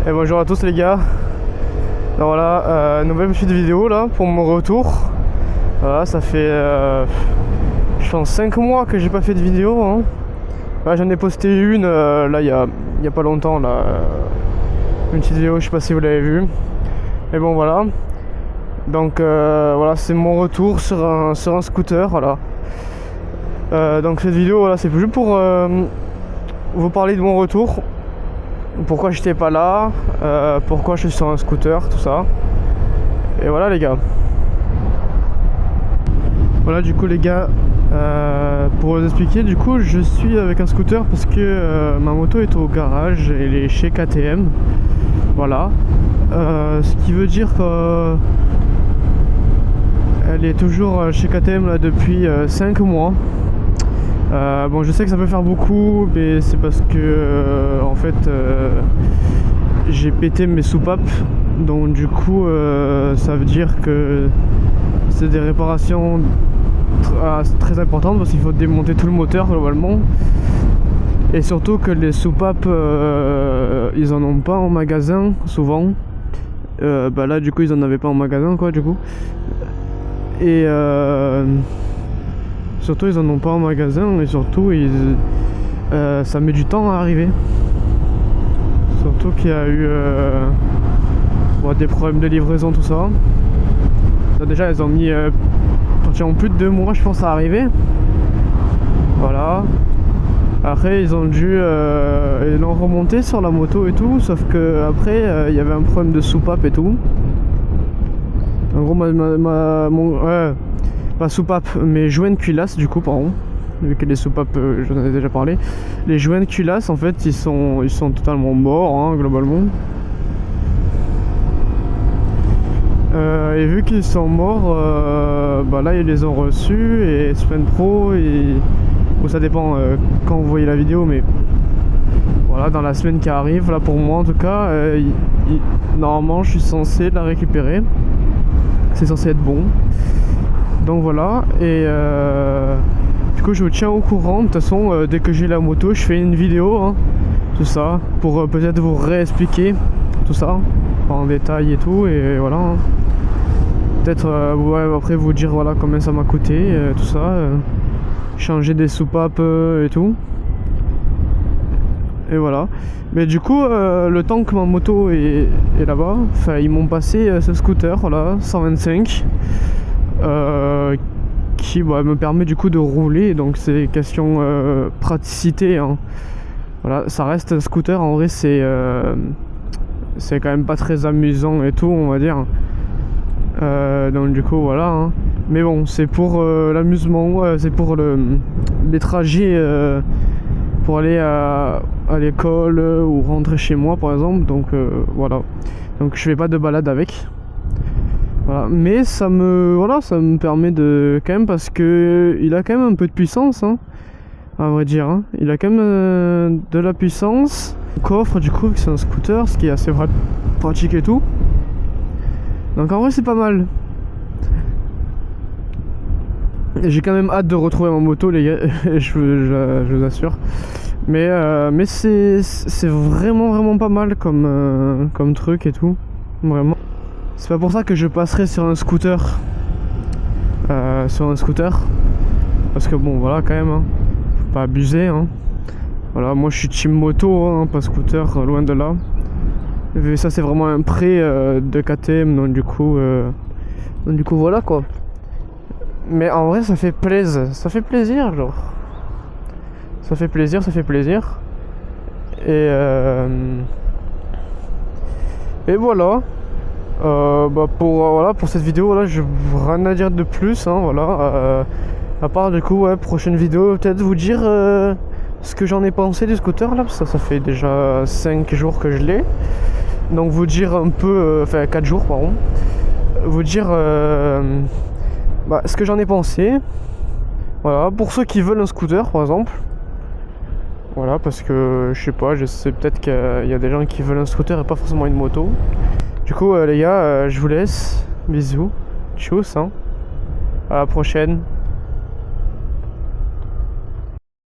Et bonjour à tous les gars. Alors voilà, nouvelle petite vidéo là pour mon retour. Voilà, ça fait je pense 5 mois que j'ai pas fait de vidéo hein. Là, j'en ai posté une là il y a pas longtemps là, une petite vidéo, je sais pas si vous l'avez vue. Mais bon voilà. Donc voilà, c'est mon retour sur un scooter, voilà. Donc cette vidéo voilà, c'est plus juste pour vous parler de mon retour. Pourquoi j'étais pas là, pourquoi je suis sur un scooter, tout ça. Et voilà les gars. Voilà du coup les gars, pour vous expliquer, du coup je suis avec un scooter parce que ma moto est au garage, elle est chez KTM. Voilà. Ce qui veut dire que elle est toujours chez KTM là depuis 5 mois. Bon, je sais que ça peut faire beaucoup, mais c'est parce que en fait j'ai pété mes soupapes, donc du coup ça veut dire que c'est des réparations très importantes parce qu'il faut démonter tout le moteur globalement, et surtout que les soupapes ils en ont pas en magasin souvent. Bah là du coup ils en avaient pas en magasin quoi du coup, et surtout ils en ont pas en magasin, et surtout ça met du temps à arriver. Surtout qu'il y a eu des problèmes de livraison, tout ça. Là, déjà ils ont mis pratiquement plus de 2 mois je pense à arriver. Voilà. Après ils ont dû ils l'ont remonté sur la moto et tout, sauf que après il y avait un problème de soupape et tout. En gros pas soupape, mais joints de culasse du coup, pardon, vu que les soupapes j'en ai déjà parlé. Les joints de culasse en fait ils sont totalement morts hein, globalement. Et vu qu'ils sont morts, bah là ils les ont reçus, et Semaine Pro, ou ça dépend quand vous voyez la vidéo, mais voilà, dans la semaine qui arrive, là pour moi en tout cas, normalement je suis censé la récupérer, c'est censé être bon. Donc voilà, et du coup je vous tiens au courant. De toute façon dès que j'ai la moto je fais une vidéo hein, tout ça, pour peut-être vous réexpliquer tout ça en détail et tout, et voilà hein. Peut-être après vous dire voilà combien ça m'a coûté, tout ça, changer des soupapes et tout, et voilà. Mais du coup le temps que ma moto est là-bas, enfin ils m'ont passé ce scooter, voilà, 125, qui me permet du coup de rouler, donc c'est question praticité hein. Voilà, ça reste un scooter, en vrai c'est quand même pas très amusant et tout, on va dire. Donc du coup voilà hein. Mais bon, c'est pour l'amusement, c'est pour les trajets pour aller à l'école ou rentrer chez moi par exemple, donc voilà. Donc je fais pas de balade avec. Voilà. Mais ça me permet de quand même, parce que il a quand même un peu de puissance hein, à vrai dire hein. Il a quand même de la puissance. Le coffre du coup, c'est un scooter, ce qui est assez pratique et tout. Donc en vrai c'est pas mal. J'ai quand même hâte de retrouver ma moto les gars, je vous assure. Mais c'est vraiment pas mal comme truc et tout, vraiment. C'est pas pour ça que je passerai sur un scooter. Parce que bon voilà quand même hein, faut pas abuser hein. Voilà, moi je suis team moto hein, pas scooter, loin de là. Et ça c'est vraiment un prêt de KTM, donc du coup voilà quoi. Mais en vrai ça fait plaisir genre. Ça fait plaisir. Et voilà. Pour cette vidéo là, je rien à dire de plus hein, voilà. À part du coup prochaine vidéo, peut-être vous dire ce que j'en ai pensé du scooter là, parce que ça fait déjà 5 jours que je l'ai. Donc vous dire un peu, enfin 4 jours pardon, vous dire ce que j'en ai pensé. Voilà, pour ceux qui veulent un scooter par exemple. Voilà, parce que je sais pas, je sais peut-être qu'il y a des gens qui veulent un scooter et pas forcément une moto. Du coup les gars, je vous laisse, bisous, tchuss hein. À la prochaine.